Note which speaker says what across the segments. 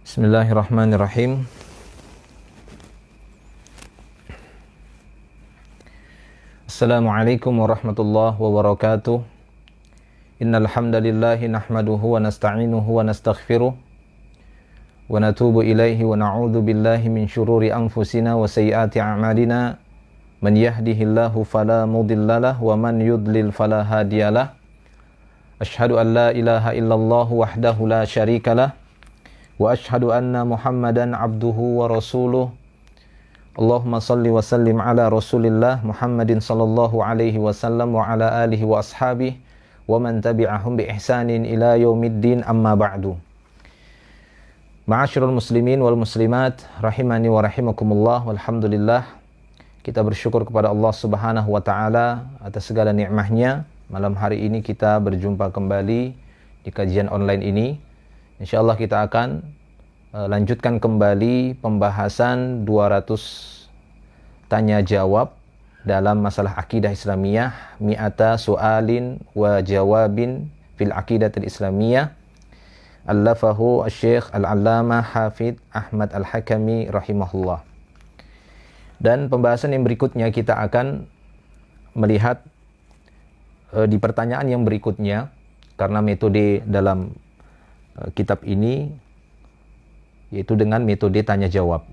Speaker 1: Bismillahirrahmanirrahim. Assalamualaikum warahmatullahi wabarakatuh. Innal hamdalillahi nahmaduhu wa nasta'inuhu wa nastaghfiruh wa natubu ilaihi wa na'udzu billahi min syururi anfusina wa sayyiati a'malina. Man yahdihillahu fala mudhillalah wa man yudlil fala hadiyalah. Asyhadu an la ilaha illallah wahdahu la syarikalah wa asyhadu anna Muhammadan abduhu wa rasuluh. Allahumma salli wa sallim ala Rasulillah Muhammadin sallallahu alaihi wasallam wa ala alihi wa ashabihi wa man tabi'ahum bi ihsanin ila yaumiddin, amma ba'du. Ma'asyiral muslimin wal muslimat rahimani wa rahimakumullah. Walhamdulillah, kita bersyukur kepada Allah Subhanahu wa taala atas segala nikmatnya. Malam hari ini kita berjumpa kembali di kajian online ini. Insyaallah kita akan lanjutkan kembali pembahasan 200 tanya jawab dalam masalah akidah Islamiyah, mi'ata su'alin wa jawabin fil aqidatil Islamiyah, allafahu Asy-Syaikh Al-Allamah Hafidz Ahmad Al-Hakami rahimahullah. Dan pembahasan yang berikutnya kita akan melihat di pertanyaan yang berikutnya, karena metode dalam kitab ini yaitu dengan metode tanya jawab.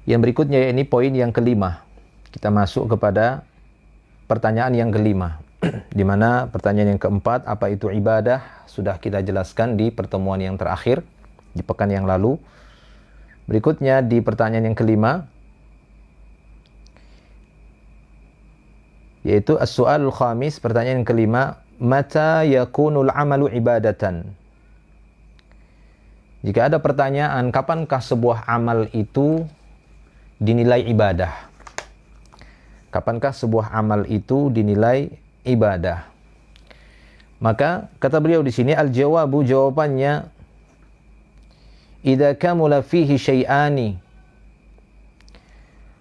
Speaker 1: Yang berikutnya ini poin yang kelima. Kita masuk kepada pertanyaan yang kelima, di mana pertanyaan yang keempat, apa itu ibadah, sudah kita jelaskan di pertemuan yang terakhir di pekan yang lalu. Berikutnya di pertanyaan yang kelima, yaitu as-su'alul khamis, pertanyaan yang kelima, mata yakunul amalu ibadatan. Jika ada pertanyaan, kapankah sebuah amal itu dinilai ibadah? Kapankah sebuah amal itu dinilai ibadah? Maka kata beliau di sini, al-jawabu, jawabannya, idza kamula fihi syai'ani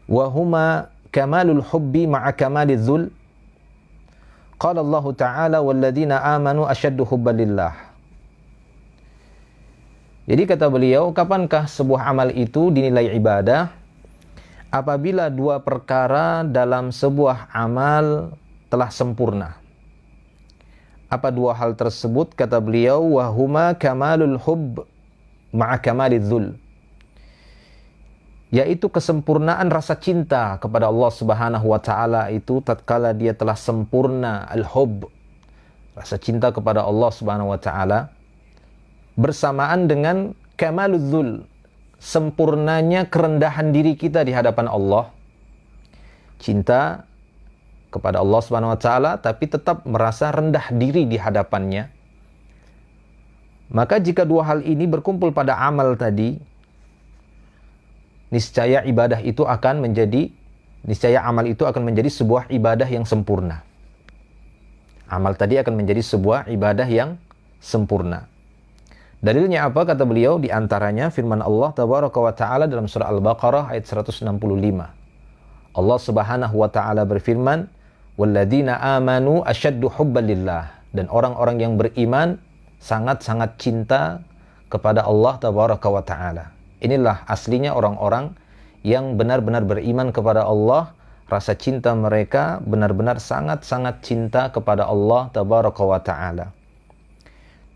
Speaker 1: wa huma kamalul hubbi ma'a kamaliz dzul. Qala Allah Ta'ala walladzina amanu asyaddu hubban lillah. Jadi kata beliau, kapankah sebuah amal itu dinilai ibadah? Apabila dua perkara dalam sebuah amal telah sempurna. Apa dua hal tersebut? Kata beliau, wahuma kamalul hubb ma'a kamaliz dzul. Yaitu kesempurnaan rasa cinta kepada Allah Subhanahu wa taala itu tatkala dia telah sempurna al-hubb, rasa cinta kepada Allah Subhanahu wa taala, bersamaan dengan kamaludzul, sempurnanya kerendahan diri kita di hadapan Allah. Cinta kepada Allah Subhanahu wa taala tapi tetap merasa rendah diri di hadapannya. Maka jika dua hal ini berkumpul pada amal tadi, niscaya amal itu akan menjadi sebuah ibadah yang sempurna. Amal tadi akan menjadi sebuah ibadah yang sempurna. Dalilnya apa? Kata beliau, di antaranya firman Allah Tabaraka wa Ta'ala dalam surah Al-Baqarah ayat 165. Allah Subhanahu wa Ta'ala berfirman, walladzina amanu asyaddu hubban lillah. Dan orang-orang yang beriman sangat-sangat cinta kepada Allah Tabaraka wa Ta'ala. Inilah aslinya orang-orang yang benar-benar beriman kepada Allah. Rasa cinta mereka benar-benar sangat-sangat cinta kepada Allah Tabaraka wa Ta'ala.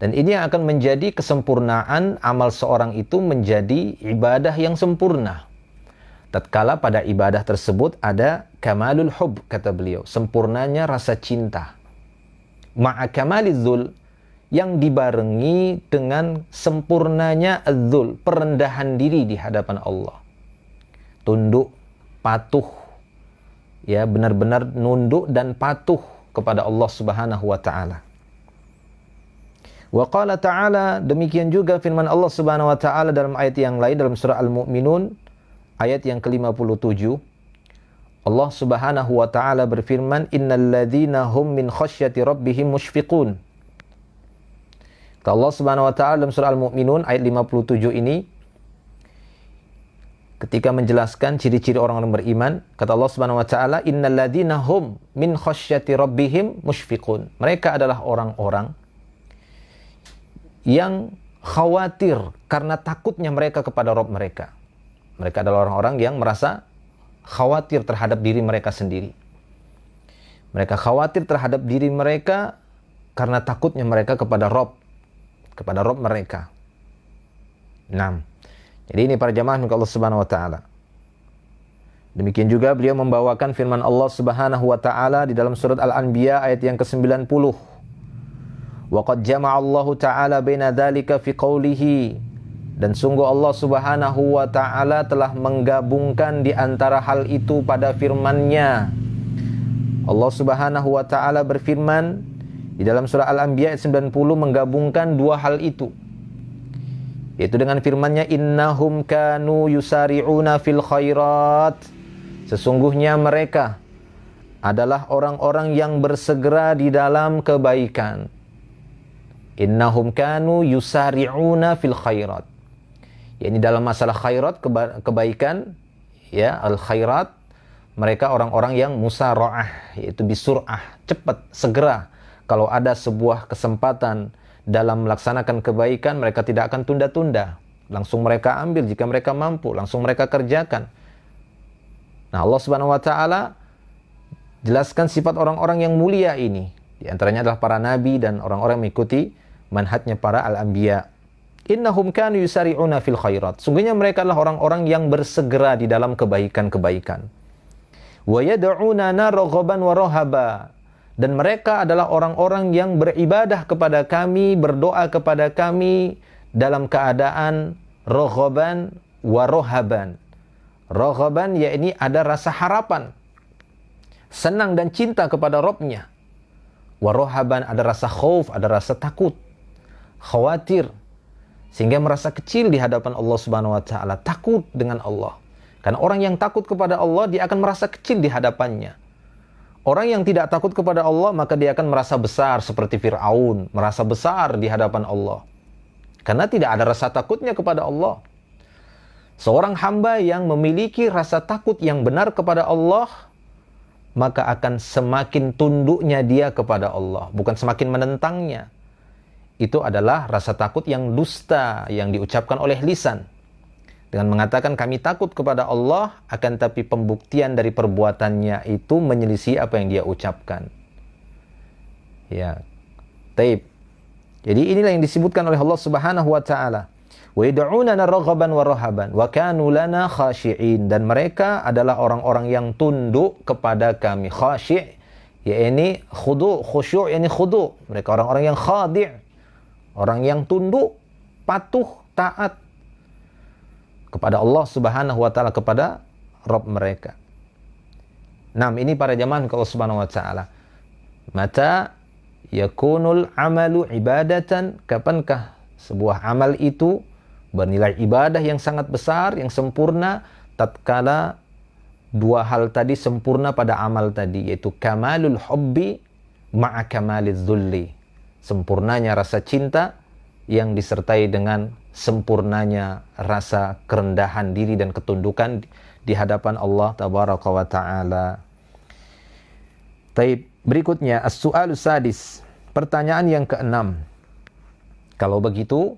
Speaker 1: Dan ini akan menjadi kesempurnaan amal seorang itu menjadi ibadah yang sempurna. Tatkala pada ibadah tersebut ada kamalul hub, kata beliau, sempurnanya rasa cinta. Ma'a kamalizzul, yang dibarengi dengan sempurnanya adzul, perendahan diri di hadapan Allah. Tunduk, patuh, ya, benar-benar nunduk dan patuh kepada Allah Subhanahu wa taala. Wa qala ta'ala, demikian juga firman Allah Subhanahu wa taala dalam ayat yang lain dalam surah Al-Mu'minun ayat yang ke-57. Allah Subhanahu wa taala berfirman, innal ladzina hum min khasyati rabbihim musyfiqun. Allah Subhanahu wa taala dalam surah Al-Mu'minun ayat 57 ini, ketika menjelaskan ciri-ciri orang-orang beriman, kata Allah Subhanahu wa taala, innal ladzina hum min khasyati rabbihim musyfiqun. Mereka adalah orang-orang yang khawatir karena takutnya mereka kepada Rabb mereka. Mereka adalah orang-orang yang merasa khawatir terhadap diri mereka sendiri. Mereka khawatir terhadap diri mereka karena takutnya mereka kepada Rabb mereka. 6. Jadi ini para jamaah milik Allah Subhanahu wa taala. Demikian juga beliau membawakan firman Allah Subhanahu wa taala di dalam surat Al-Anbiya ayat yang ke-90. Wa qad jama'a Allah taala baina dzalika fi qawlihi, dan sungguh Allah Subhanahu wa taala telah menggabungkan di antara hal itu pada firman-Nya. Allah Subhanahu wa taala berfirman di dalam surah Al-Anbiya ayat 90 menggabungkan dua hal itu, yaitu dengan firman-Nya innahum kanu yusari'una fil khairat, sesungguhnya mereka adalah orang-orang yang bersegera di dalam kebaikan. Innahum kanu yusari'una fil khairat, yakni dalam masalah khairat, kebaikan, ya, al khairat, mereka orang-orang yang musara'ah, yaitu bisur'ah, cepat, segera. Kalau ada sebuah kesempatan dalam melaksanakan kebaikan, mereka tidak akan tunda-tunda. Langsung mereka ambil jika mereka mampu, langsung mereka kerjakan. Nah, Allah Subhanahu wa taala jelaskan sifat orang-orang yang mulia ini. Di antaranya adalah para nabi dan orang-orang yang mengikuti manhajnya para al-anbiya. Innahum kanu yusari'una fil khairat. Sungguhnya mereka adalah orang-orang yang bersegera di dalam kebaikan-kebaikan. Wa yad'unana raghaban wa rahaba. Dan mereka adalah orang-orang yang beribadah kepada kami, berdoa kepada kami dalam keadaan raghaban wa rahaban. Raghaban yakni ada rasa harapan, senang dan cinta kepada Rabb-Nya. Wa rahaban ada rasa khauf, ada rasa takut, khawatir, sehingga merasa kecil di hadapan Allah Subhanahu wa taala, takut dengan Allah. Karena orang yang takut kepada Allah, dia akan merasa kecil di hadapannya. Orang yang tidak takut kepada Allah, maka dia akan merasa besar seperti Fir'aun, merasa besar di hadapan Allah. Karena tidak ada rasa takutnya kepada Allah. Seorang hamba yang memiliki rasa takut yang benar kepada Allah, maka akan semakin tunduknya dia kepada Allah, bukan semakin menentangnya. Itu adalah rasa takut yang dusta, yang diucapkan oleh lisan. Dengan mengatakan kami takut kepada Allah, akan tapi pembuktian dari perbuatannya itu menyelisih apa yang dia ucapkan. Ya. Taib. Jadi inilah yang disebutkan oleh Allah Subhanahu wa taala. Wa yad'unana raghaban wa rahaban wa kanu lana khashi'in, dan mereka adalah orang-orang yang tunduk kepada kami. Khashi' yakni khudu', khusyu' yakni khudu'. Mereka orang-orang yang khadi', orang yang tunduk, patuh, taat kepada Allah Subhanahu wa taala, kepada Rabb mereka. 6. Ini para jamaah Allah Subhanahu wa taala. Mata yakunul amalu ibadatan, kapankah sebuah amal itu bernilai ibadah yang sangat besar, yang sempurna, tatkala dua hal tadi sempurna pada amal tadi, yaitu kamalul hubbi ma'a kamaliz zulli, sempurnanya rasa cinta yang disertai dengan sempurnanya rasa kerendahan diri dan ketundukan di hadapan Allah Tabaraka wa Ta'ala. Taib. Berikutnya as-su'alus sadis, pertanyaan yang ke-6. Kalau begitu,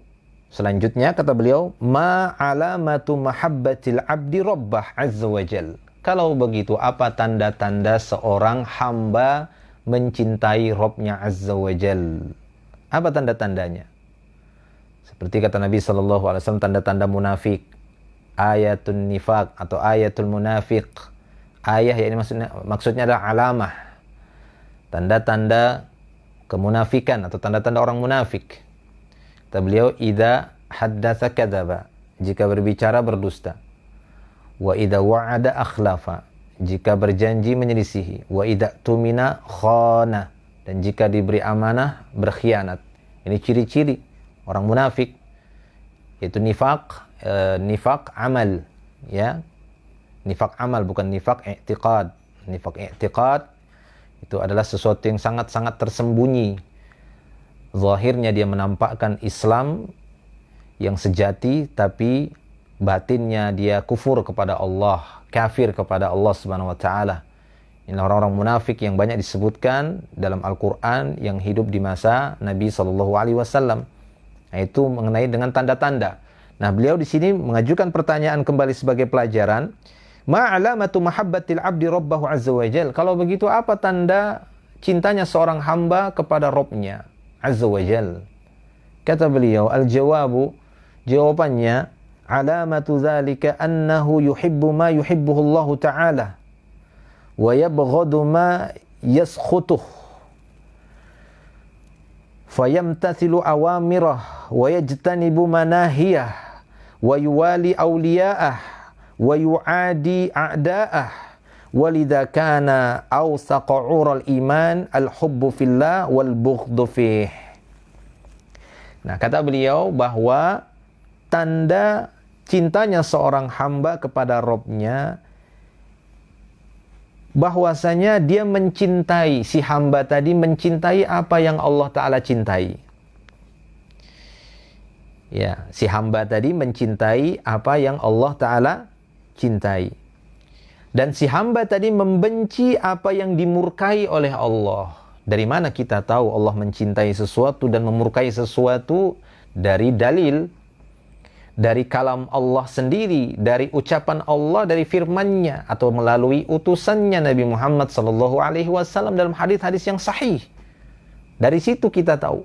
Speaker 1: selanjutnya kata beliau, ma alamatu mahabbatil abdi rabbah azza wa jal. Kalau begitu, apa tanda-tanda seorang hamba mencintai Rabb-Nya azza wa jal? Apa tanda-tandanya? Seperti kata Nabi SAW, tanda-tanda munafik, ayatun nifaq atau ayatul munafiq. Ayah ya, ini maksudnya adalah alamah, tanda-tanda kemunafikan atau tanda-tanda orang munafik. Kata beliau, idza haddatsa kadzaba, jika berbicara berdusta. Wa idza wa'ada akhlafa, jika berjanji menyelisihi. Wa idza tumina khana, dan jika diberi amanah berkhianat. Ini ciri-ciri orang munafik, yaitu nifaq, nifaq amal, ya, nifaq amal, bukan nifaq i'tiqad. Nifaq i'tiqad itu adalah sesuatu yang sangat-sangat tersembunyi. Zahirnya dia menampakkan Islam yang sejati, tapi batinnya dia kufur kepada Allah, kafir kepada Allah Subhanahu wa taala. Ini orang-orang munafik yang banyak disebutkan dalam Al-Qur'an yang hidup di masa Nabi sallallahu alaihi wasallam. Nah, itu mengenai dengan tanda-tanda. Nah, beliau di sini mengajukan pertanyaan kembali sebagai pelajaran. Ma'alamatu mahabbatil abdi rabbahu azza wa jal. Kalau begitu apa tanda cintanya seorang hamba kepada Rabbnya azza wa jal? Kata beliau, al-jawabu, jawabannya, alamatu dzalika annahu yuhibbu ma yuhibbuhu Allah Ta'ala wa yabghadu ma yaskhutuh fayamtathilu awamirah wa yajtanibu manahiyah wa yuwali awliya'ah wa yu'adi a'da'ah walidha kana awsaqa 'ural iman al-hubbu fillah wal bughdhu fih. Nah, kata beliau bahwa tanda cintanya seorang hamba kepada Rabb-nya bahwasanya dia mencintai, si hamba tadi mencintai apa yang Allah Ta'ala cintai. Ya, si hamba tadi mencintai apa yang Allah Ta'ala cintai. Dan si hamba tadi membenci apa yang dimurkai oleh Allah. Dari mana kita tahu Allah mencintai sesuatu dan memurkai sesuatu? Dari dalil, dari kalam Allah sendiri, dari ucapan Allah, dari firman-Nya, atau melalui utusannya Nabi Muhammad SAW dalam hadis-hadis yang sahih. Dari situ kita tahu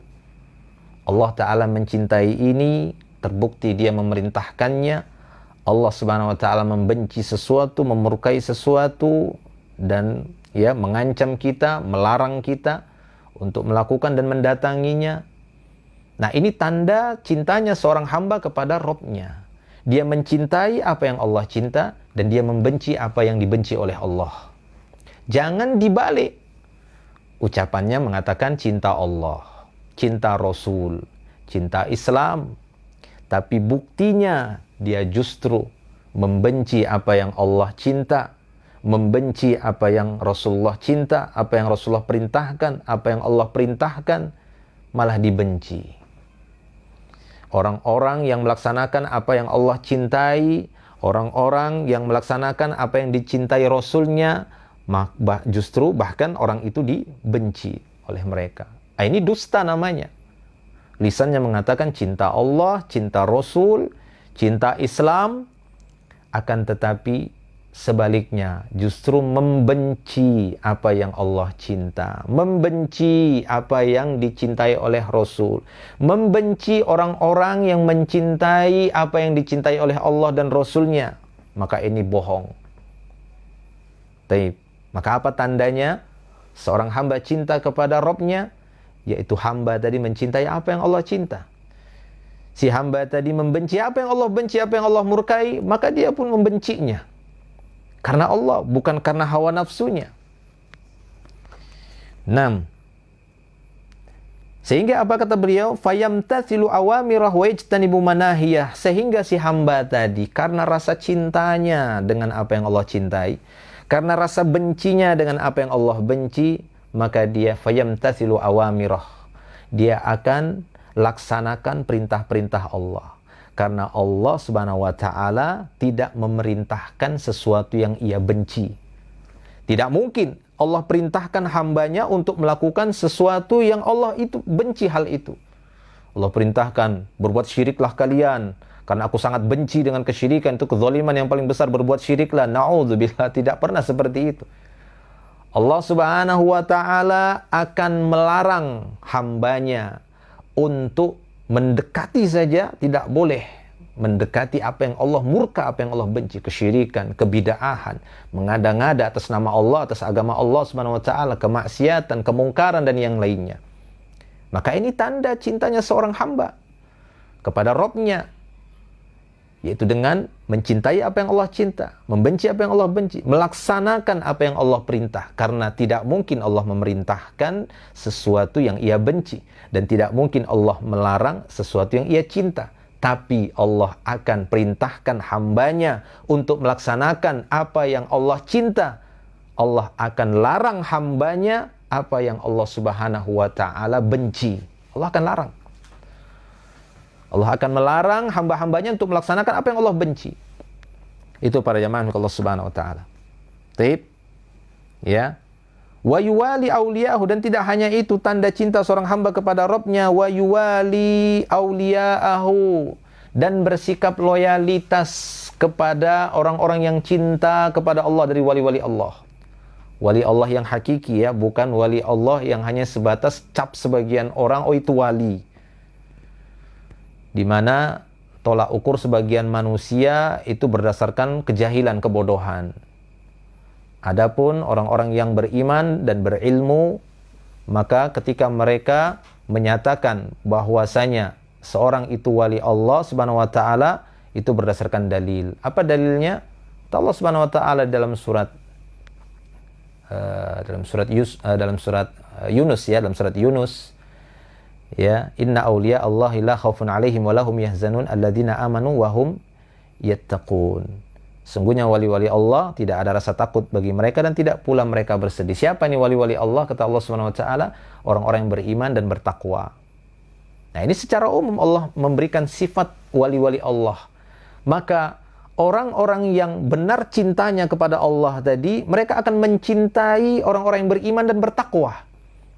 Speaker 1: Allah Ta'ala mencintai ini, terbukti dia memerintahkannya. Allah Subhanahu wa Ta'ala membenci sesuatu, memurkai sesuatu, dan ya mengancam kita, melarang kita untuk melakukan dan mendatanginya. Nah, ini tanda cintanya seorang hamba kepada Rabb-nya. Dia mencintai apa yang Allah cinta dan dia membenci apa yang dibenci oleh Allah. Jangan dibalik. Ucapannya mengatakan cinta Allah, cinta Rasul, cinta Islam. Tapi buktinya dia justru membenci apa yang Allah cinta, membenci apa yang Rasulullah cinta, apa yang Rasulullah perintahkan, apa yang Allah perintahkan, malah dibenci. Orang-orang yang melaksanakan apa yang Allah cintai, orang-orang yang melaksanakan apa yang dicintai Rasulnya, justru bahkan orang itu dibenci oleh mereka. Ini dusta namanya. Lisannya mengatakan cinta Allah, cinta Rasul, cinta Islam, akan tetapi sebaliknya justru membenci apa yang Allah cinta, membenci apa yang dicintai oleh Rasul, membenci orang-orang yang mencintai apa yang dicintai oleh Allah dan Rasulnya. Maka ini bohong. Maka apa tandanya seorang hamba cinta kepada Rabb-nya? Yaitu hamba tadi mencintai apa yang Allah cinta. Si hamba tadi membenci apa yang Allah benci, apa yang Allah murkai, maka dia pun membencinya. Karena Allah, bukan karena hawa nafsunya. 6. Sehingga apa kata beliau? Fayamtathilu awamirah wa yajtanibu manahiyah. Sehingga si hamba tadi, karena rasa cintanya dengan apa yang Allah cintai, karena rasa bencinya dengan apa yang Allah benci, maka dia fayamtathilu awamirah. Dia akan laksanakan perintah-perintah Allah. Karena Allah Subhanahu wa Ta'ala tidak memerintahkan sesuatu yang ia benci. Tidak mungkin Allah perintahkan hambanya untuk melakukan sesuatu yang Allah itu benci hal itu. Allah perintahkan, berbuat syiriklah kalian, karena aku sangat benci dengan kesyirikan, itu kezaliman yang paling besar, berbuat syiriklah. Na'udzubillah, tidak pernah seperti itu. Allah Subhanahu wa Ta'ala akan melarang hambanya untuk mendekati saja, tidak boleh mendekati apa yang Allah murka, apa yang Allah benci, kesyirikan, kebid'ahan, mengada-ngada atas nama Allah, atas agama Allah Subhanahu wa Ta'ala, kemaksiatan, kemungkaran dan yang lainnya. Maka ini tanda cintanya seorang hamba kepada Rabb-nya, yaitu dengan mencintai apa yang Allah cinta, membenci apa yang Allah benci, melaksanakan apa yang Allah perintah. Karena tidak mungkin Allah memerintahkan sesuatu yang ia benci, dan tidak mungkin Allah melarang sesuatu yang ia cinta. Tapi Allah akan perintahkan hambanya untuk melaksanakan apa yang Allah cinta. Allah akan larang hambanya apa yang Allah Subhanahu wa Ta'ala benci. Allah akan larang. Allah akan melarang hamba-hambanya untuk melaksanakan apa yang Allah benci. Itu para jamaah Allah Subhanahu wa Ta'ala. Taib. Ya. Wa yuwali awliya'ahu, dan tidak hanya itu tanda cinta seorang hamba kepada Rabbnya, wa yuwali awliya'ahu, dan bersikap loyalitas kepada orang-orang yang cinta kepada Allah dari wali-wali Allah. Wali Allah yang hakiki ya, bukan wali Allah yang hanya sebatas cap sebagian orang, oh itu wali. Di mana tolak ukur sebagian manusia itu berdasarkan kejahilan, kebodohan. Adapun orang-orang yang beriman dan berilmu, maka ketika mereka menyatakan bahwasanya seorang itu wali Allah Subhanahu wa taala, itu berdasarkan dalil. Apa dalilnya? Allah Subhanahu wa taala dalam surat Yunus ya, inna awliya Allahi la khaufun alaihim wa lahum yahzanun alladzina amanu wa hum yattaqun. Sungguhnya wali-wali Allah tidak ada rasa takut bagi mereka dan tidak pula mereka bersedih. Siapa ini wali-wali Allah? Kata Allah Subhanahu wa taala, orang-orang yang beriman dan bertakwa. Nah, ini secara umum Allah memberikan sifat wali-wali Allah. Maka orang-orang yang benar cintanya kepada Allah tadi, mereka akan mencintai orang-orang yang beriman dan bertakwa.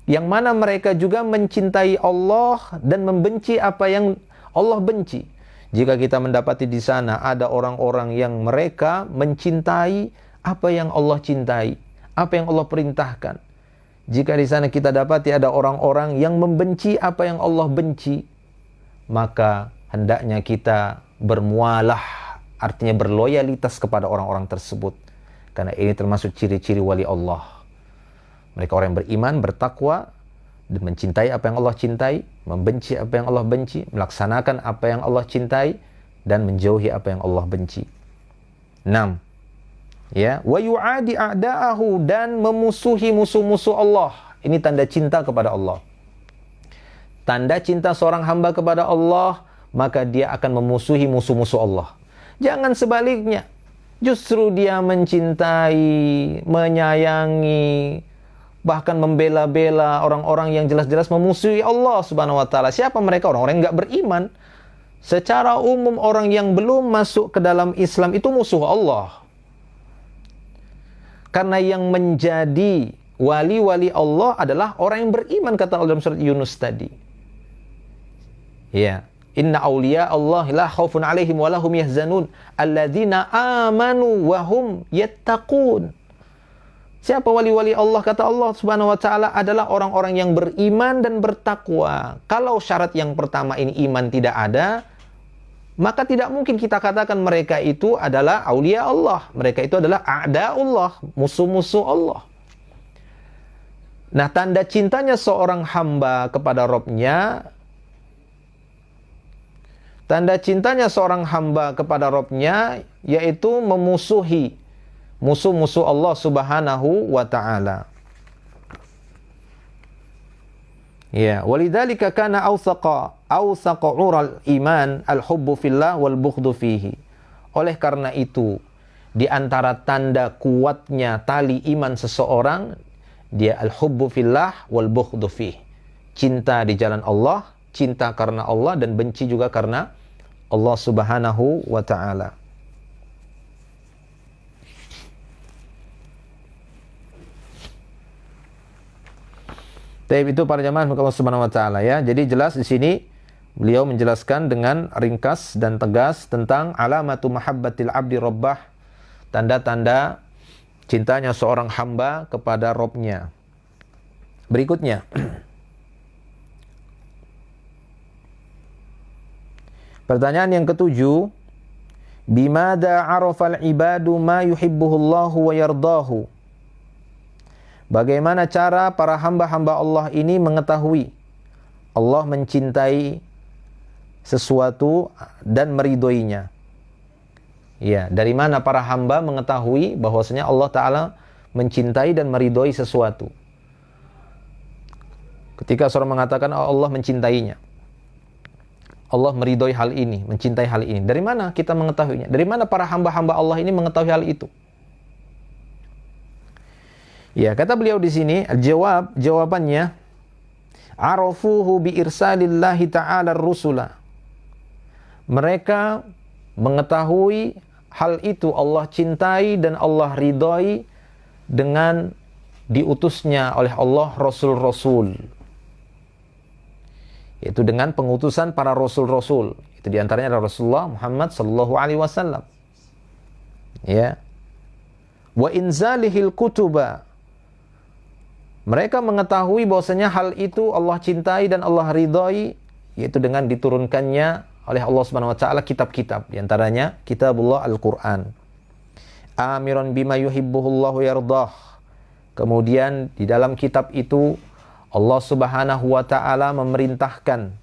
Speaker 1: Yang mana mereka juga mencintai Allah dan membenci apa yang Allah benci. Jika kita mendapati di sana ada orang-orang yang mereka mencintai apa yang Allah cintai, apa yang Allah perintahkan. Jika di sana kita dapati ada orang-orang yang membenci apa yang Allah benci, maka hendaknya kita bermualah, artinya berloyalitas kepada orang-orang tersebut. Karena ini termasuk ciri-ciri wali Allah. Mereka orang yang beriman, bertakwa, dan mencintai apa yang Allah cintai, membenci apa yang Allah benci, melaksanakan apa yang Allah cintai, dan menjauhi apa yang Allah benci. 6. Ya, wa yu'adi a'da'ahu, dan memusuhi musuh-musuh Allah. Ini tanda cinta kepada Allah. Tanda cinta seorang hamba kepada Allah, maka dia akan memusuhi musuh-musuh Allah. Jangan sebaliknya. Justru dia mencintai, menyayangi, bahkan membela-bela orang-orang yang jelas-jelas memusuhi Allah Subhanahu wa taala. Siapa mereka? Orang-orang yang enggak beriman. Secara umum orang yang belum masuk ke dalam Islam itu musuh Allah. Karena yang menjadi wali-wali Allah adalah orang yang beriman, kata Allah dalam surat Yunus tadi. Ya. Inna awliya Allah la khaufun alaihim wa lahum yahzanun alladzina amanu wa hum yattaqun. Siapa wali-wali Allah? Kata Allah Subhanahu wa taala adalah orang-orang yang beriman dan bertakwa. Kalau syarat yang pertama ini iman tidak ada, maka tidak mungkin kita katakan mereka itu adalah aulia Allah. Mereka itu adalah a'da'ullah, musuh-musuh Allah. Nah, tanda cintanya seorang hamba kepada Rabb-nya, tanda cintanya seorang hamba kepada Rabb-nya yaitu memusuhi musuh-musuh Allah Subhanahu wa taala. Ya, walidzalika kana awsaqa ural iman al-hubbu fillah wal bughdhu fihi. Oleh karena itu, di antara tanda kuatnya tali iman seseorang, dia al-hubbu fillah wal bughdhu fihi. Cinta di jalan Allah, cinta karena Allah, dan benci juga karena Allah Subhanahu wa ta'ala. Itu para jamaah Allah Subhanahu wa ta'ala ya. Jadi jelas di sini beliau menjelaskan dengan ringkas dan tegas tentang alamatu mahabbatil abdi rabbah, tanda-tanda cintanya seorang hamba kepada Rabb-nya. Berikutnya, pertanyaan yang ketujuh, bimada arafal ibadu ma yuhibbuhullahu wa yardahu. Bagaimana cara para hamba-hamba Allah ini mengetahui Allah mencintai sesuatu dan meridhoinya? Ya, dari mana para hamba mengetahui bahwasanya Allah Ta'ala mencintai dan meridhoi sesuatu? Ketika seorang mengatakan Allah mencintainya, Allah meridhoi hal ini, mencintai hal ini. Dari mana kita mengetahuinya? Dari mana para hamba-hamba Allah ini mengetahui hal itu? Ya, kata beliau di sini, jawabannya, arafuhu bi irsalillahi ta'ala rusula. Mereka mengetahui hal itu, Allah cintai dan Allah ridhoi, dengan diutusnya oleh Allah rasul-rasul, yaitu dengan pengutusan para rasul-rasul. Itu diantaranya adalah Rasulullah Muhammad sallallahu alaihi wasallam. Ya. Wa inzalihil kutuba. Mereka mengetahui bahwasanya hal itu Allah cintai dan Allah ridhai, yaitu dengan diturunkannya oleh Allah Subhanahu wa taala kitab-kitab, diantaranya kitabullah Al-Qur'an. Amiran bima yuhibbuhullahu yardah. Kemudian di dalam kitab itu Allah Subhanahu wa taala memerintahkan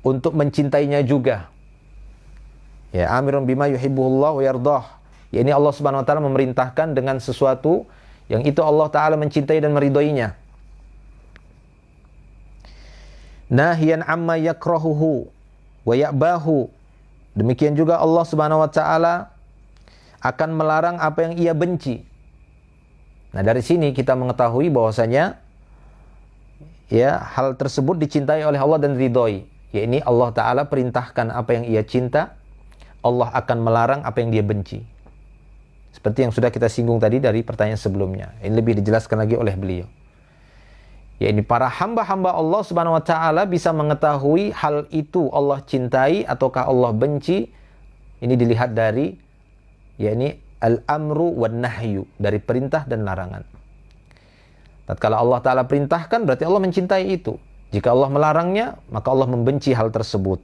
Speaker 1: untuk mencintainya juga. Ya, amirun bima yuhibbuhullahu yardah. Ya, ini Allah Subhanahu wa taala memerintahkan dengan sesuatu yang itu Allah taala mencintai dan meridhoinya. Nahiyan amma yakrahuhu wa ya'bahu. Demikian juga Allah Subhanahu wa taala akan melarang apa yang ia benci. Nah, dari sini kita mengetahui bahwasanya hal tersebut dicintai oleh Allah dan ridhoi. Yakni Allah taala perintahkan apa yang ia cinta, Allah akan melarang apa yang dia benci. Seperti yang sudah kita singgung tadi dari pertanyaan sebelumnya. Ini lebih dijelaskan lagi oleh beliau. Yakni para hamba-hamba Allah Subhanahu wa taala bisa mengetahui hal itu Allah cintai ataukah Allah benci. Ini dilihat dari yakni al-amru wan nahyu, dari perintah dan larangan. Tatkala Allah taala perintahkan berarti Allah mencintai itu. Jika Allah melarangnya, maka Allah membenci hal tersebut.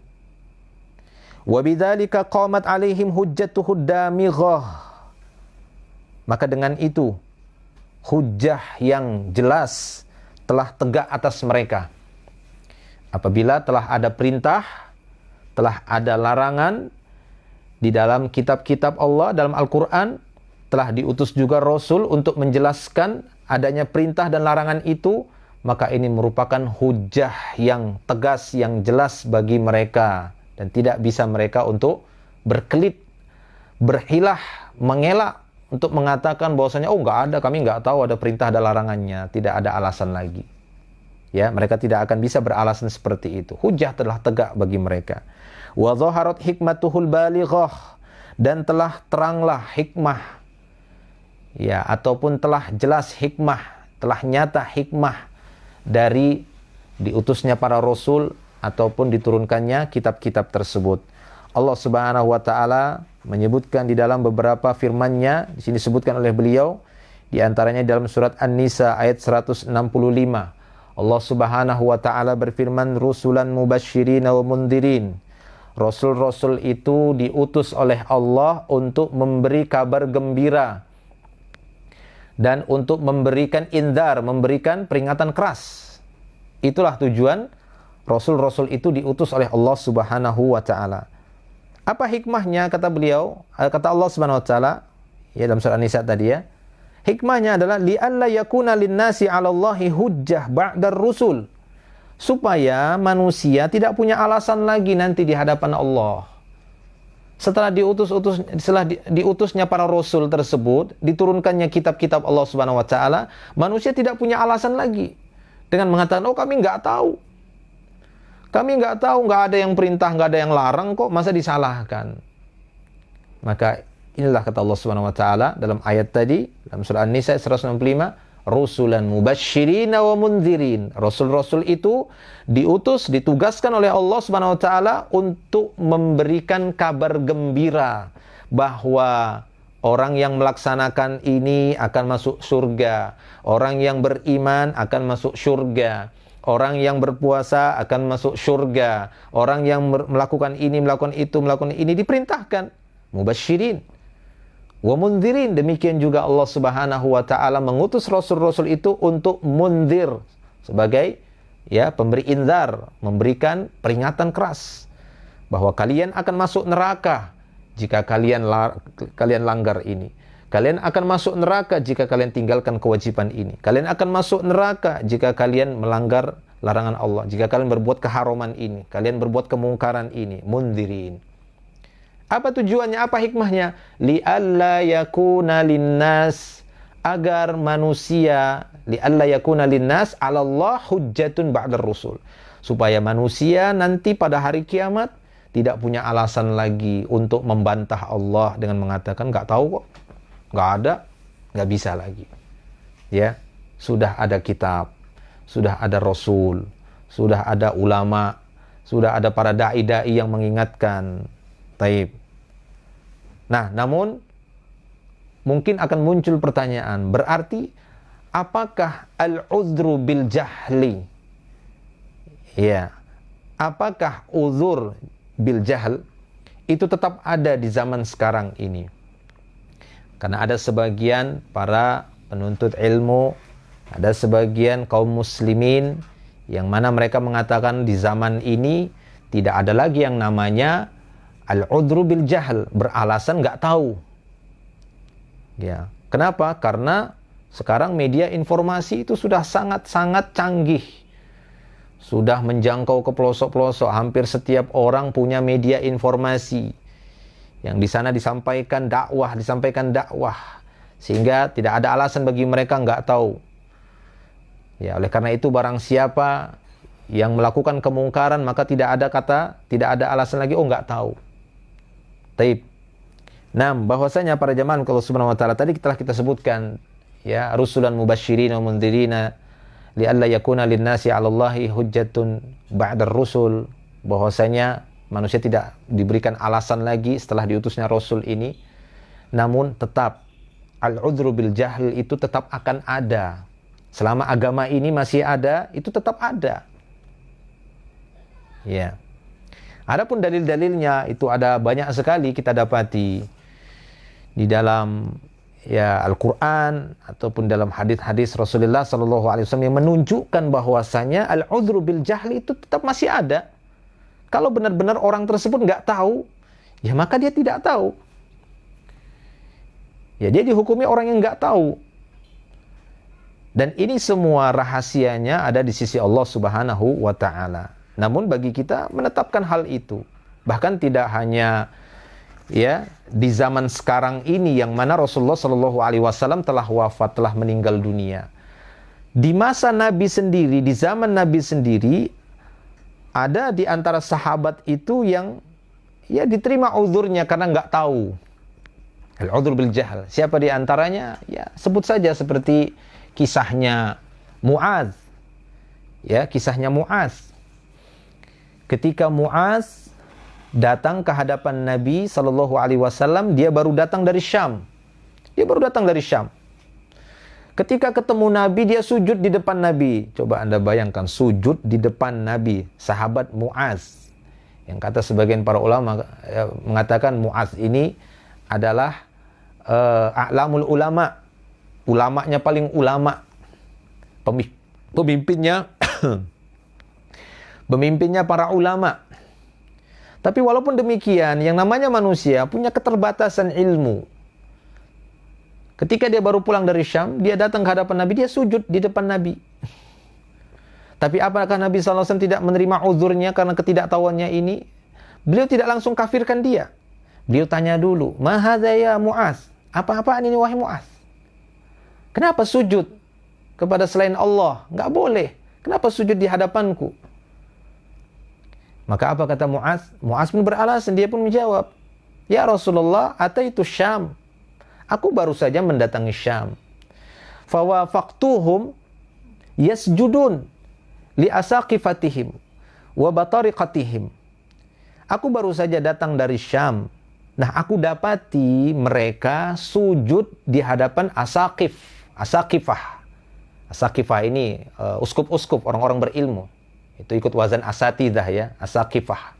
Speaker 1: Wa bidzalika qamat alaihim hujjatuhud damighah. Maka dengan itu hujjah yang jelas telah tegak atas mereka. Apabila telah ada perintah, telah ada larangan di dalam kitab-kitab Allah, dalam Al-Quran, telah diutus juga Rasul untuk menjelaskan adanya perintah dan larangan itu, maka ini merupakan hujjah yang tegas, yang jelas bagi mereka. Dan tidak bisa mereka untuk berkelit, berhilah, mengelak, untuk mengatakan bahwasanya enggak ada, kami enggak tahu ada perintah dan larangannya, tidak ada alasan lagi. Ya, mereka tidak akan bisa beralasan seperti itu. Hujjah telah tegak bagi mereka. Wa dhaharat hikmatuhul balighah, dan telah teranglah hikmah, ya, ataupun telah jelas hikmah, telah nyata hikmah dari diutusnya para rasul ataupun diturunkannya kitab-kitab tersebut. Allah Subhanahu wa taala menyebutkan di dalam beberapa firman-Nya, di sini disebutkan oleh beliau, di antaranya dalam surat An-Nisa ayat 165. Allah Subhanahu wa taala berfirman, "Rusulan mubasysyirin wa mundzirin." Rasul-rasul itu diutus oleh Allah untuk memberi kabar gembira dan untuk memberikan indar, memberikan peringatan keras. Itulah tujuan rasul-rasul itu diutus oleh Allah Subhanahu wa taala. Apa hikmahnya, kata beliau, kata Allah Subhanahu wa taala, ya, dalam surah An-Nisa tadi, ya. Hikmahnya adalah li'alla yakuna lin-nasi 'alallahi hujjah ba'dar rusul. Supaya manusia tidak punya alasan lagi nanti di hadapan Allah. Setelah diutusnya para rasul tersebut, diturunkannya kitab-kitab Allah Subhanahu wa taala, manusia tidak punya alasan lagi dengan mengatakan, "Oh, kami enggak tahu. Kami enggak tahu, enggak ada yang perintah, enggak ada yang larang kok, masa disalahkan?" Maka inilah kata Allah Subhanahu wa taala dalam ayat tadi, dalam surah An-Nisa 165, "Rusulan mubasysyirin wa mundzirin." Rasul-rasul itu diutus, ditugaskan oleh Allah Subhanahu wa taala untuk memberikan kabar gembira bahwa orang yang melaksanakan ini akan masuk surga, orang yang beriman akan masuk surga, orang yang berpuasa akan masuk surga, orang yang melakukan ini, melakukan itu, melakukan ini, diperintahkan. Mubasysyirin wa mundzirin. Demikian juga Allah Subhanahu wa taala mengutus rasul-rasul itu untuk mundzir, sebagai pemberi inzar, memberikan peringatan keras bahwa kalian akan masuk neraka jika kalian langgar ini. Kalian akan masuk neraka jika kalian tinggalkan kewajiban ini. Kalian akan masuk neraka jika kalian melanggar larangan Allah. Jika kalian berbuat keharuman ini, kalian berbuat kemungkaran ini. Mundzirin. Apa tujuannya? Apa hikmahnya? Li'alla yakuna linnas, agar manusia, li'alla yakuna linnas 'alallah hujjatun ba'dar rusul. Supaya manusia nanti pada hari kiamat tidak punya alasan lagi untuk membantah Allah dengan mengatakan, "Enggak tahu kok. nggak ada, nggak bisa lagi. Ya, sudah ada kitab, sudah ada Rasul, sudah ada ulama, sudah ada para dai-dai yang mengingatkan. Taib. Nah, namun mungkin akan muncul pertanyaan, berarti apakah al-uzru bil jahli? Ya, apakah uzur bil jahl itu tetap ada di zaman sekarang ini? Karena ada sebagian para penuntut ilmu, ada sebagian kaum muslimin yang mana mereka mengatakan di zaman ini tidak ada lagi yang namanya al-udhru bil jahl, beralasan nggak tahu. Ya, kenapa? Karena sekarang media informasi itu sudah sangat-sangat canggih. Sudah menjangkau ke pelosok-pelosok, hampir setiap orang punya media informasi. Yang di sana disampaikan dakwah, sehingga tidak ada alasan bagi mereka nggak tahu. Ya, oleh karena itu barang siapa yang melakukan kemungkaran, maka tidak ada alasan lagi, oh nggak tahu. Taib. Nah, bahwasanya para jamaah Allah Subhanahu wa taala tadi telah kita sebutkan, ya, rusulan mubasysyirin wa mundhirina li'alla yakuna lin-nasi 'alallahi hujjatun ba'dar rusul, bahwasanya manusia tidak diberikan alasan lagi setelah diutusnya rasul ini. Namun tetap al-udhru bil jahl itu tetap akan ada. Selama agama ini masih ada, itu tetap ada. Ya. Adapun dalil-dalilnya itu ada banyak sekali kita dapati di dalam ya Al-Quran ataupun dalam hadis-hadis Rasulullah SAW yang menunjukkan bahwasanya al-udhru bil jahli itu tetap masih ada. Kalau benar-benar orang tersebut nggak tahu, ya maka dia tidak tahu. Ya dia dihukumi orang yang nggak tahu. Dan ini semua rahasianya ada di sisi Allah Subhanahu wa Ta'ala. Namun bagi kita menetapkan hal itu, bahkan tidak hanya ya di zaman sekarang ini yang mana Rasulullah SAW telah wafat, telah meninggal dunia. Di masa Nabi sendiri, di zaman Nabi sendiri, ada di antara sahabat itu yang ya diterima uzurnya karena nggak tahu. Al-udhur bil jahl. Siapa di antaranya? Ya sebut saja seperti kisahnya Mu'adz. Ya, kisahnya Mu'adz. Ketika Mu'adz datang ke hadapan Nabi SAW, dia baru datang dari Syam. Ketika ketemu Nabi, dia sujud di depan Nabi. Coba Anda bayangkan, sujud di depan Nabi, sahabat Mu'adz. Yang kata sebagian para ulama mengatakan Mu'adz ini adalah a'lamul ulama. Ulamanya paling ulama. Pemimpinnya para ulama. Tapi walaupun demikian, yang namanya manusia punya keterbatasan ilmu. Ketika dia baru pulang dari Syam, dia datang ke hadapan Nabi, dia sujud di depan Nabi. Tapi apakah Nabi SAW tidak menerima uzurnya karena ketidaktahuannya ini? Beliau tidak langsung kafirkan dia. Beliau tanya dulu, "Ma hadza ya Mu'adz?" Apa-apaan ini wahai Mu'adz? Kenapa sujud kepada selain Allah? Enggak boleh. Kenapa sujud di hadapanku? Maka apa kata Mu'adz? Mu'adz pun beralasan, dia pun menjawab, "Ya Rasulullah, ataitu Syam." Aku baru saja mendatangi Syam. Fawafaqtuhum yasjudun li asaqifatihim wa batariqatihim. Aku baru saja datang dari Syam. Nah, aku dapati mereka sujud di hadapan asaqifah. Asaqifah ini uskup-uskup, orang-orang berilmu. Itu ikut wazan asatidah ya, asaqifah.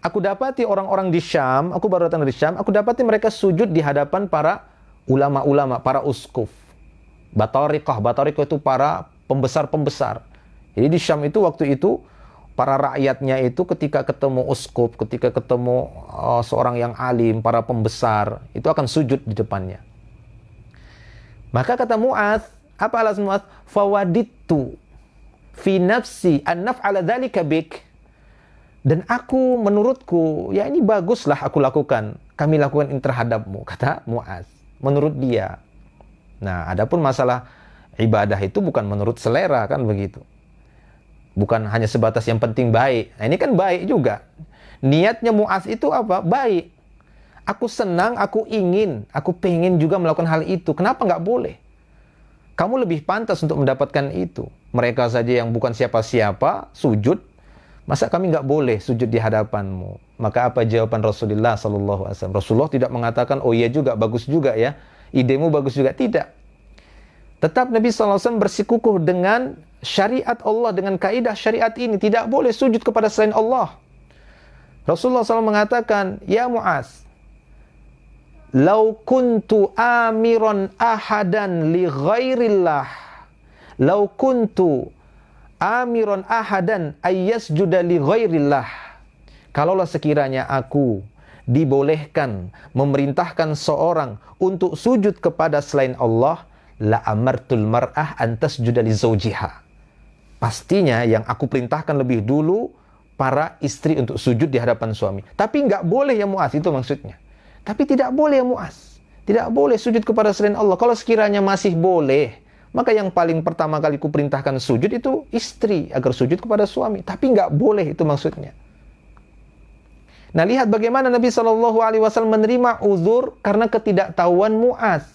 Speaker 1: Aku dapati orang-orang di Syam, aku baru datang dari Syam, aku dapati mereka sujud di hadapan para ulama-ulama, para uskup. Batariqah itu para pembesar-pembesar. Jadi di Syam itu waktu itu para rakyatnya itu ketika ketemu uskup, ketika ketemu seorang yang alim, para pembesar, itu akan sujud di depannya. Maka kata Mu'adz, apa alasan Mu'adz? Fawadittu fi nafsi an naf'ala dzalika bik. Dan menurutku, ya ini baguslah aku lakukan. Kami lakukan ini terhadapmu, kata Mu'adz. Menurut dia. Nah, adapun masalah ibadah itu bukan menurut selera, kan begitu. Bukan hanya sebatas yang penting baik. Nah, ini kan baik juga. Niatnya Mu'adz itu apa? Baik. Aku senang, aku ingin, aku pengen juga melakukan hal itu. Kenapa nggak boleh? Kamu lebih pantas untuk mendapatkan itu. Mereka saja yang bukan siapa-siapa, sujud. Masa kami nggak boleh sujud di hadapanmu? Maka apa jawaban Rasulullah SAW? Rasulullah tidak mengatakan, oh iya juga, bagus juga ya. Idemu bagus juga. Tidak. Tetap Nabi SAW bersikukuh dengan syariat Allah, dengan kaidah syariat ini. Tidak boleh sujud kepada selain Allah. Rasulullah SAW mengatakan, ya Mu'az, lau kuntu amiran ahadan li ghairillah, lau kuntu amiran ahadan ayyasjuda li ghairillah. Kalaulah sekiranya aku dibolehkan memerintahkan seorang untuk sujud kepada selain Allah, la amartul mar'ah an tasjuda li zawjiha. Pastinya yang aku perintahkan lebih dulu para istri untuk sujud di hadapan suami. Tapi nggak boleh ya Mu'az, itu maksudnya. Tapi tidak boleh ya Mu'az. Tidak boleh sujud kepada selain Allah. Kalau sekiranya masih boleh, maka yang paling pertama kali kuperintahkan sujud itu istri, agar sujud kepada suami. Tapi nggak boleh, itu maksudnya. Nah, lihat bagaimana Nabi SAW menerima uzur karena ketidaktahuan Mu'az.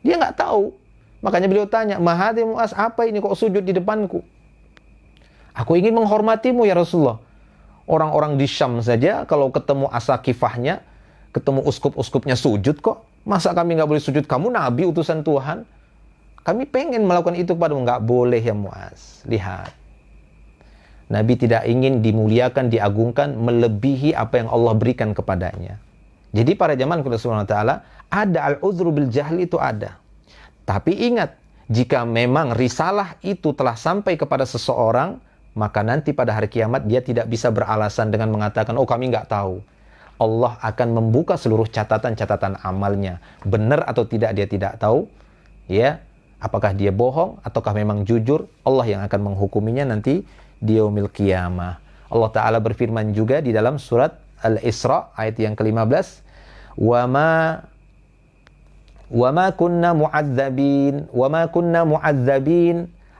Speaker 1: Dia nggak tahu. Makanya beliau tanya, Mahadi Mu'az, apa ini kok sujud di depanku? Aku ingin menghormatimu ya Rasulullah. Orang-orang di Syam saja kalau ketemu asakifahnya, ketemu uskup-uskupnya sujud kok. Masa kami nggak boleh sujud? Kamu Nabi, utusan Tuhan. Kami pengen melakukan itu kepadamu. Nggak boleh ya Mu'az. Lihat. Nabi tidak ingin dimuliakan, diagungkan, melebihi apa yang Allah berikan kepadanya. Jadi para jamaah Allah Subhanahu wa taala, ada al-uzru bil jahli, itu ada. Tapi ingat, jika memang risalah itu telah sampai kepada seseorang, maka nanti pada hari kiamat dia tidak bisa beralasan dengan mengatakan, oh kami nggak tahu. Allah akan membuka seluruh catatan-catatan amalnya. Benar atau tidak dia tidak tahu. Ya, apakah dia bohong ataukah memang jujur, Allah yang akan menghukuminya nanti di yaumil qiyamah. Allah Ta'ala berfirman juga di dalam surat Al-Isra ayat yang ke-15, wa ma kunna mu'adzabin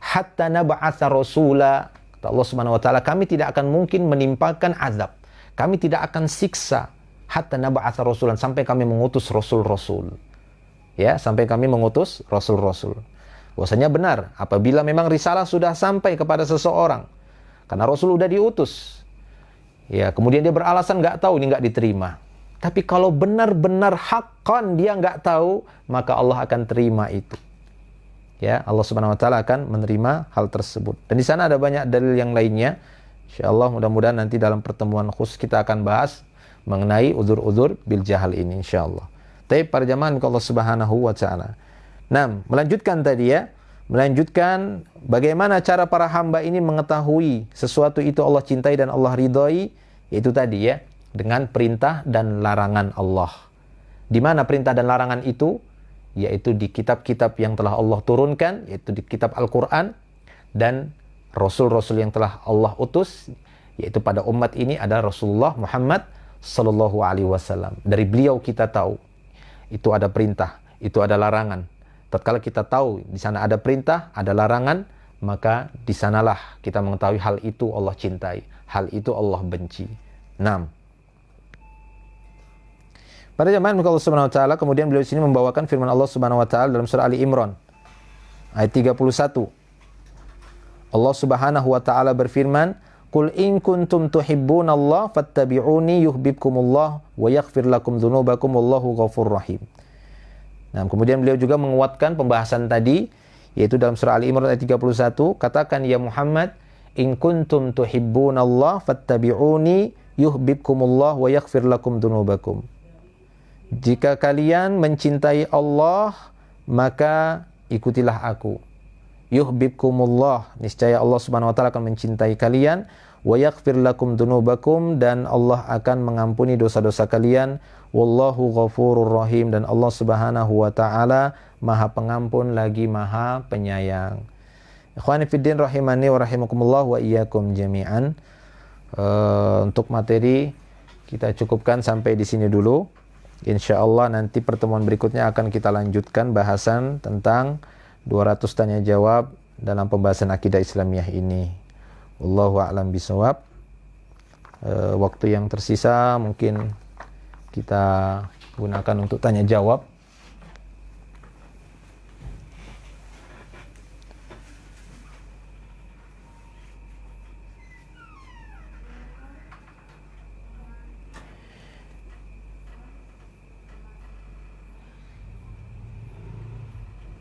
Speaker 1: hatta nab'atsa rasula. Kata Allah Subhanahu wa taala, kami tidak akan mungkin menimpakan azab. Kami tidak akan siksa hatta nab'atsa rasulan, sampai kami mengutus rasul-rasul. Ya, sampai kami mengutus rasul-rasul. Bahwasanya benar apabila memang risalah sudah sampai kepada seseorang, karena rasul sudah diutus. Ya, kemudian dia beralasan nggak tahu, ini nggak diterima. Tapi kalau benar-benar haqqan dia nggak tahu, maka Allah akan terima itu. Ya, Allah Subhanahu wa taala akan menerima hal tersebut. Dan di sana ada banyak dalil yang lainnya. Insyaallah mudah-mudahan nanti dalam pertemuan khusus kita akan bahas mengenai uzur-uzur bil jahal ini insyaallah. Tapi para jamaah Allah Subhanahu wa taala. Nah, melanjutkan tadi ya, melanjutkan bagaimana cara para hamba ini mengetahui sesuatu itu Allah cintai dan Allah ridhai, yaitu tadi ya, dengan perintah dan larangan Allah. Di mana perintah dan larangan itu? Yaitu di kitab-kitab yang telah Allah turunkan, yaitu di kitab Al-Quran, dan Rasul-Rasul yang telah Allah utus, yaitu pada umat ini ada Rasulullah Muhammad Sallallahu Alaihi Wasallam. Dari beliau kita tahu, itu ada perintah, itu ada larangan. Tatkala kita tahu di sana ada perintah, ada larangan, maka di sanalah kita mengetahui hal itu Allah cintai, hal itu Allah benci. 6. Pada zaman Allah Subhanahu wa taala, kemudian beliau di sini membawakan firman Allah Subhanahu wa taala dalam surah Ali Imran ayat 31. Allah Subhanahu wa taala berfirman, "Qul in kuntum tuhibbunallaha fattabi'uni yuhibbukumullah wa yaghfir lakum dzunubakum wallahu ghafurur rahim." Nah, kemudian beliau juga menguatkan pembahasan tadi, yaitu dalam surah Ali Imran ayat 31, katakan ya Muhammad, in kuntum tuhibbunallaha fattabi'uni yuhibbukumullah wa yaghfir lakum dzunubakum. Jika kalian mencintai Allah, maka ikutilah aku. Yuhibbukumullah, niscaya Allah Subhanahu wa taala akan mencintai kalian, wa yaghfir lakum dzunubakum, dan Allah akan mengampuni dosa-dosa kalian, wallahu ghafurur rahim, dan Allah Subhanahu wa taala Maha Pengampun lagi Maha Penyayang. Ikhwani fiddin rahimani wa rahimakumullah wa iyyakum jami'an. Untuk materi kita cukupkan sampai di sini dulu. InsyaAllah nanti pertemuan berikutnya akan kita lanjutkan bahasan tentang 200 tanya jawab dalam pembahasan akidah Islamiyah ini. Wallahu a'lam bishawab. Waktu yang tersisa mungkin kita gunakan untuk tanya jawab.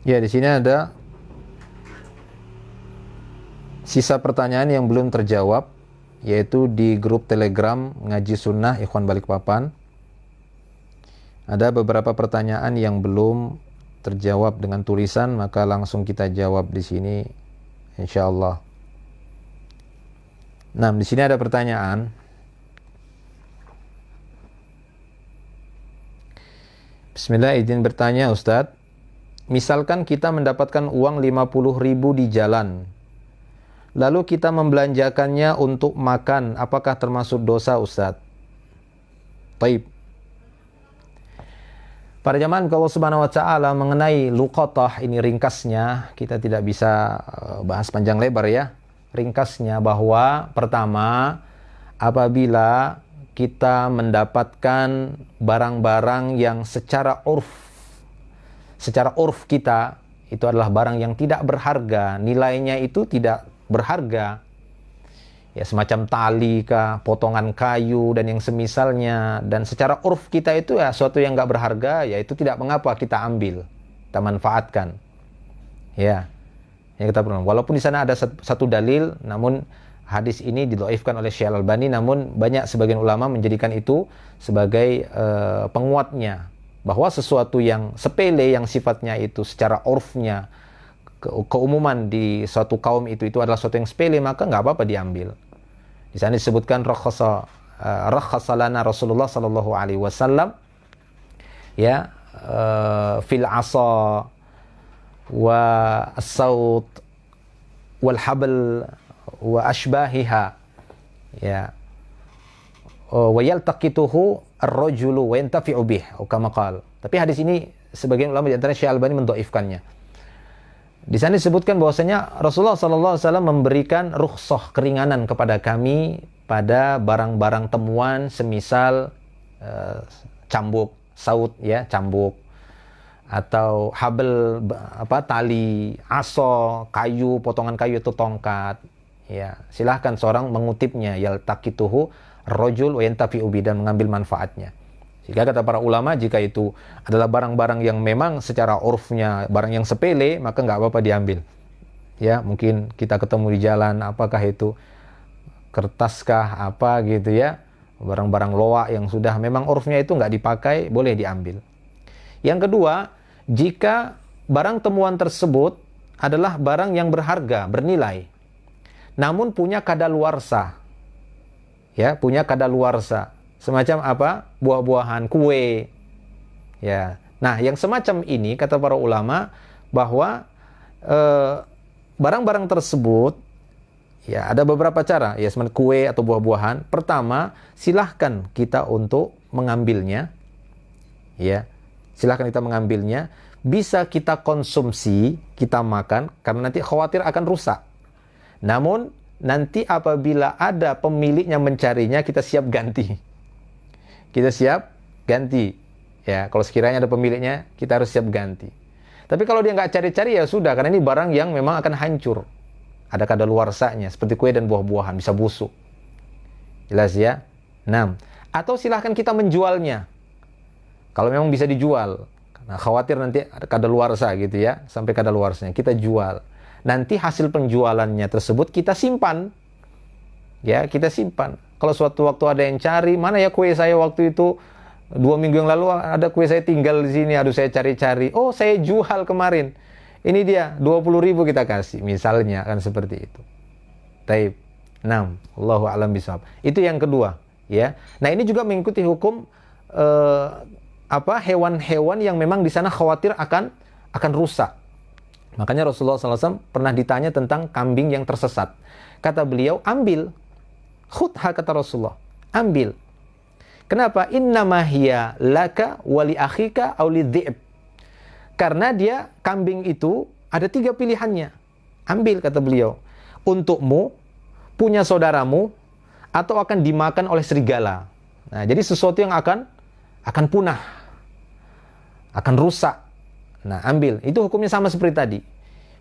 Speaker 1: Ya, di sini ada sisa pertanyaan yang belum terjawab, yaitu di grup Telegram Ngaji Sunnah Ikhwan Balikpapan. Ada beberapa pertanyaan yang belum terjawab dengan tulisan, maka langsung kita jawab di sini insyaallah. Nah, di sini ada pertanyaan. Bismillah, izin bertanya Ustadz. Misalkan kita mendapatkan uang 50.000 di jalan, lalu kita membelanjakannya untuk makan, apakah termasuk dosa Ustadz? Baik. Pada zaman Allah Subhanahu wa taala mengenai luqatah, ini ringkasnya, kita tidak bisa bahas panjang lebar ya. Ringkasnya bahwa pertama, apabila kita mendapatkan barang-barang yang secara urf kita itu adalah barang yang tidak berharga, nilainya itu tidak berharga, ya semacam tali kah, potongan kayu dan yang semisalnya, dan secara urf kita itu ya suatu yang nggak berharga, ya itu tidak mengapa kita ambil, kita manfaatkan, ya yang kita perlu. Walaupun di sana ada satu dalil, namun hadis ini didhaifkan oleh Syekh Al-Albani, namun banyak sebagian ulama menjadikan itu sebagai penguatnya, bahwa sesuatu yang sepele yang sifatnya itu secara urfnya, keumuman di suatu kaum itu adalah sesuatu yang sepele, maka nggak apa-apa diambil. Di sana disebutkan rakhasa lana Rasulullah sallallahu alaihi wasallam ya fil asa wa as-saut wal habl wa ashbahiha, ya wa yaltaqituhu ar-rajulu wa yantafi'u bih, kama qala. Tapi hadis ini sebagian ulama di antara Syekh Al-Albani mendhaifkannya. Di sana disebutkan bahwasanya Rasulullah sallallahu alaihi wasallam memberikan rukhsah, keringanan kepada kami pada barang-barang temuan semisal cambuk, saut ya, cambuk, atau habel tali, aso, kayu, potongan kayu atau tongkat. Ya, silahkan seorang mengutipnya, yaltaqituhu rajul wa yantafi'u bi, dan mengambil manfaatnya. Jika kata para ulama, jika itu adalah barang-barang yang memang secara urfnya barang yang sepele, maka nggak apa-apa diambil. Ya, mungkin kita ketemu di jalan, apakah itu kertaskah apa gitu ya, barang-barang loak yang sudah memang urfnya itu nggak dipakai, boleh diambil. Yang kedua, jika barang temuan tersebut adalah barang yang berharga, bernilai, namun punya kadaluarsa, ya, punya kadaluarsa, semacam apa? Buah-buahan, kue. Ya. Nah, yang semacam ini kata para ulama bahwa barang-barang tersebut ya ada beberapa cara, ya seperti kue atau buah-buahan. Pertama, silahkan kita untuk mengambilnya. Ya. Silahkan kita mengambilnya, bisa kita konsumsi, kita makan, karena nanti khawatir akan rusak. Namun nanti apabila ada pemiliknya mencarinya, kita siap ganti. Kita siap ganti. Ya, kalau sekiranya ada pemiliknya, kita harus siap ganti. Tapi kalau dia nggak cari-cari, ya sudah, karena ini barang yang memang akan hancur. Ada kadaluarsanya, seperti kue dan buah-buahan, bisa busuk. Jelas ya? 6. Atau silahkan kita menjualnya. Kalau memang bisa dijual. Karena khawatir nanti ada kadaluarsa gitu ya, sampai kadaluarsanya, kita jual. Nanti hasil penjualannya tersebut kita simpan. Ya, kita simpan. Kalau suatu waktu ada yang cari, mana ya kue saya waktu itu 2 minggu yang lalu ada kue saya tinggal di sini, aduh saya cari-cari. Oh, saya jual kemarin. Ini dia, 20.000 kita kasih. Misalnya kan seperti itu. Taib. 6. Allahu a'lam bishawab. Itu yang kedua, ya. Nah, ini juga mengikuti hukum hewan-hewan yang memang di sana khawatir akan rusak. Makanya Rasulullah SAW pernah ditanya tentang kambing yang tersesat. Kata beliau, ambil. Khudha, kata Rasulullah. Ambil. Kenapa? Innama hiya laka wali akhika auli dhi'b. Karena dia, kambing itu, ada 3 pilihannya. Ambil, kata beliau. Untukmu, punya saudaramu, atau akan dimakan oleh serigala. Nah, jadi sesuatu yang akan punah. akan rusak. Nah, ambil. Itu hukumnya sama seperti tadi.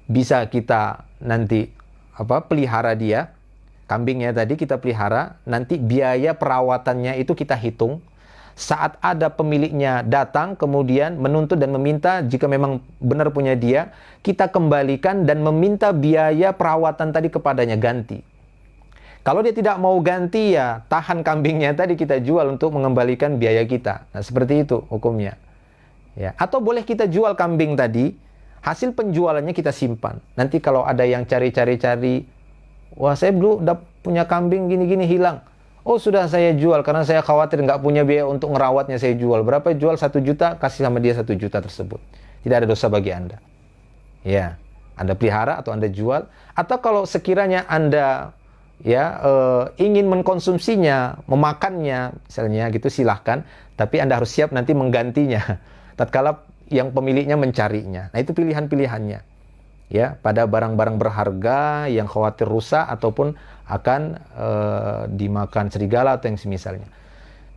Speaker 1: Bisa kita nanti pelihara dia, kambingnya tadi kita pelihara, nanti biaya perawatannya itu kita hitung. Saat ada pemiliknya datang kemudian menuntut dan meminta, jika memang benar punya dia, kita kembalikan dan meminta biaya perawatan tadi kepadanya ganti. Kalau dia tidak mau ganti, ya tahan kambingnya tadi kita jual untuk mengembalikan biaya kita. Nah, seperti itu hukumnya. Ya, atau boleh kita jual kambing tadi, hasil penjualannya kita simpan. Nanti kalau ada yang cari-cari, wah saya dulu udah punya kambing gini-gini hilang. Oh sudah saya jual karena saya khawatir nggak punya biaya untuk ngerawatnya, saya jual. Berapa jual? 1 juta, kasih sama dia 1 juta tersebut. Tidak ada dosa bagi Anda. Ya, Anda pelihara atau Anda jual. Atau kalau sekiranya Anda ingin mengkonsumsinya, memakannya, misalnya gitu, silahkan. Tapi Anda harus siap nanti menggantinya tatkala yang pemiliknya mencarinya. Nah itu pilihan-pilihannya. Ya, pada barang-barang berharga yang khawatir rusak ataupun akan dimakan serigala atau yang semisalnya.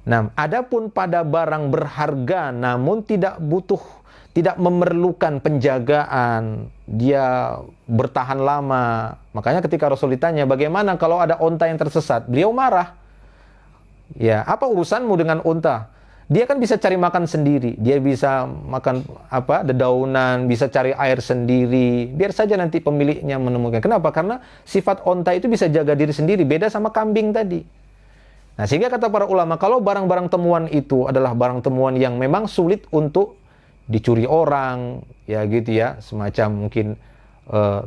Speaker 1: Nah, adapun pada barang berharga namun tidak memerlukan penjagaan, dia bertahan lama. Makanya ketika Rasul ditanya, bagaimana kalau ada onta yang tersesat? Beliau marah. Ya, apa urusanmu dengan onta? Dia kan bisa cari makan sendiri, dia bisa makan dedaunan, bisa cari air sendiri. Biar saja nanti pemiliknya menemukan. Kenapa? Karena sifat onta itu bisa jaga diri sendiri, beda sama kambing tadi. Nah, sehingga kata para ulama, kalau barang-barang temuan itu adalah barang temuan yang memang sulit untuk dicuri orang, ya gitu ya, semacam mungkin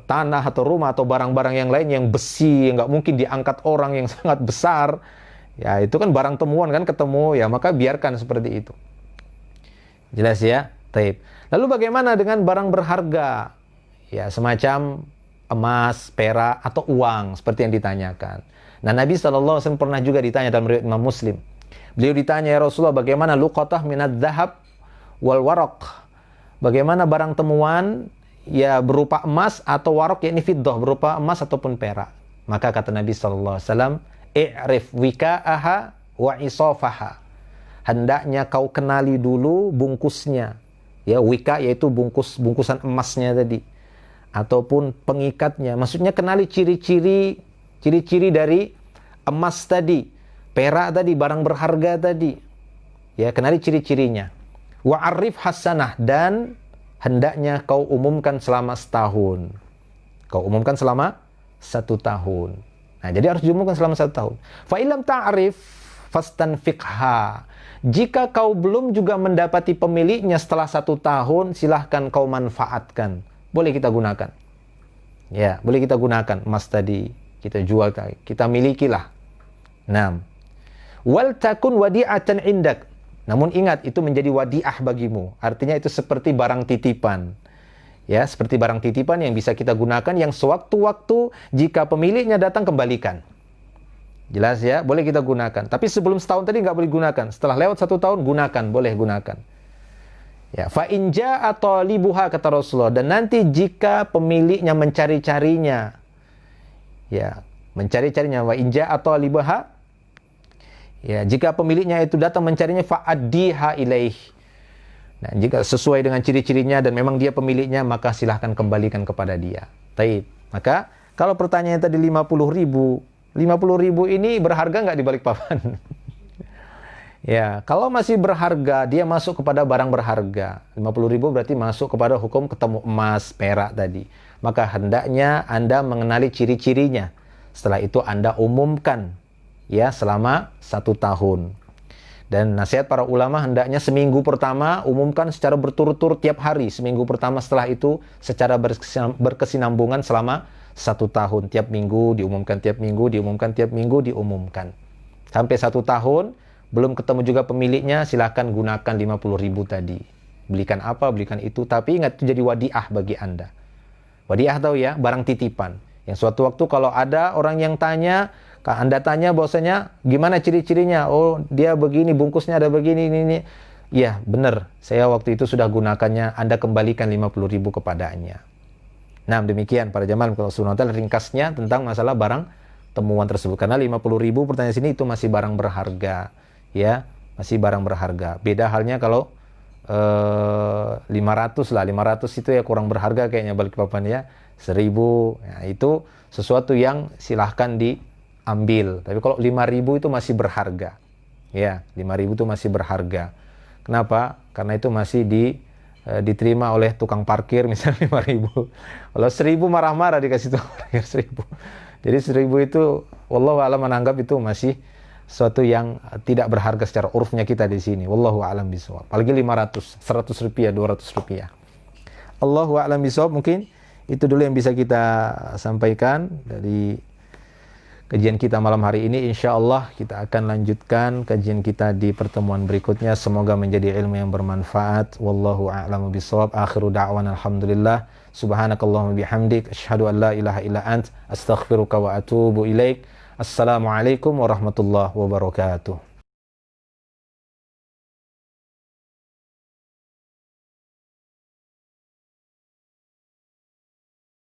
Speaker 1: tanah atau rumah atau barang-barang yang lain yang besi, yang nggak mungkin diangkat orang yang sangat besar. Ya, itu kan barang temuan kan, ketemu, ya maka biarkan seperti itu. Jelas ya? Taib. Lalu bagaimana dengan barang berharga? Ya, semacam emas, perak, atau uang, seperti yang ditanyakan. Nah, Nabi SAW pernah juga ditanya dalam riwayat Imam Muslim. Beliau ditanya, ya Rasulullah, bagaimana luqatah minad dhahab wal waraq? Bagaimana barang temuan, ya berupa emas atau waraq, yakni fiddah, berupa emas ataupun perak? Maka kata Nabi SAW, i'rif wika'aha wa isofaha. Hendaknya kau kenali dulu bungkusnya. Ya, wika yaitu bungkusan emasnya tadi. Ataupun pengikatnya. Maksudnya kenali ciri-ciri dari emas tadi, perak tadi, barang berharga tadi. Ya, kenali ciri-cirinya. Wa arif hasanah, dan hendaknya kau umumkan selama setahun. Kau umumkan selama 1 tahun. Nah, jadi harus diumumkan selama 1 tahun. Fa illam ta'rif fastanfiqha. Jika kau belum juga mendapati pemiliknya setelah 1 tahun, silahkan kau manfaatkan. Boleh kita gunakan. Ya, boleh kita gunakan emas tadi, kita jual, kita milikilah. Nah, wal takun wadi'atan indak. Namun ingat, itu menjadi wadi'ah bagimu. Artinya itu seperti barang titipan. Ya, seperti barang titipan yang bisa kita gunakan, yang sewaktu-waktu jika pemiliknya datang kembalikan. Jelas ya, boleh kita gunakan. Tapi sebelum setahun tadi nggak boleh gunakan. Setelah lewat 1 tahun, gunakan, boleh gunakan. Ya, fa in jaa'a talibuha, kata Rasulullah, dan nanti jika pemiliknya mencari-carinya, ya, mencari-carinya, wa in jaa'a talibuha, ya, jika pemiliknya itu datang mencarinya, fa'addiha ilaih. Nah, jika sesuai dengan ciri-cirinya dan memang dia pemiliknya, maka silahkan kembalikan kepada dia. Taib. Maka kalau pertanyaan tadi 50.000 ini berharga nggak di Balikpapan? Ya, kalau masih berharga, dia masuk kepada barang berharga. 50.000 berarti masuk kepada hukum ketemu emas, perak tadi. Maka hendaknya Anda mengenali ciri-cirinya. Setelah itu Anda umumkan, ya, selama 1 tahun. Dan nasihat para ulama, hendaknya seminggu pertama umumkan secara berturut-turut tiap hari. Seminggu pertama, setelah itu secara berkesinambungan selama 1 tahun. Tiap minggu diumumkan, tiap minggu diumumkan, tiap minggu diumumkan. Sampai 1 tahun, belum ketemu juga pemiliknya, silahkan gunakan 50.000 tadi. Belikan apa, belikan itu. Tapi ingat, itu jadi wadi'ah bagi Anda. Wadi'ah tahu ya, barang titipan. Yang suatu waktu kalau ada orang yang tanya, Anda tanya bahwasanya gimana ciri-cirinya? Oh, dia begini, bungkusnya ada begini, ini. Ya, benar. Saya waktu itu sudah gunakannya. Anda kembalikan 50.000 kepadanya. Nah, demikian para jamaah kalau Subhanahu wa ta'ala ringkasnya tentang masalah barang temuan tersebut. Karena 50.000 pertanyaan sini itu masih barang berharga, ya, masih barang berharga. Beda halnya kalau 500 lah, 500 itu ya kurang berharga kayaknya Balikpapan ya. 1000, ya, itu sesuatu yang silahkan diambil. Tapi kalau 5.000 itu masih berharga. Ya, 5.000 itu masih berharga. Kenapa? Karena itu masih diterima oleh tukang parkir misalnya 5.000. Kalau 1.000 marah-marah dikasih tukang parkir 1.000. Jadi 1.000 itu wallahu a'lam menanggap itu masih suatu yang tidak berharga secara urufnya kita di sini. Wallahu a'lam bishawab. Apalagi 500, 100 rupiah, 200 rupiah. Allahu a'lam bishawab. Mungkin itu dulu yang bisa kita sampaikan dari kajian kita malam hari ini. Insya Allah kita akan lanjutkan kajian kita di pertemuan berikutnya. Semoga menjadi ilmu yang bermanfaat. Wallahu a'lamu bishawab. Akhiru da'wan alhamdulillah. Subhanakallahumma bihamdik. Asyhadu an la ilaha illa ant. Astaghfiruka wa atubu ilaik. Assalamualaikum warahmatullahi wabarakatuh.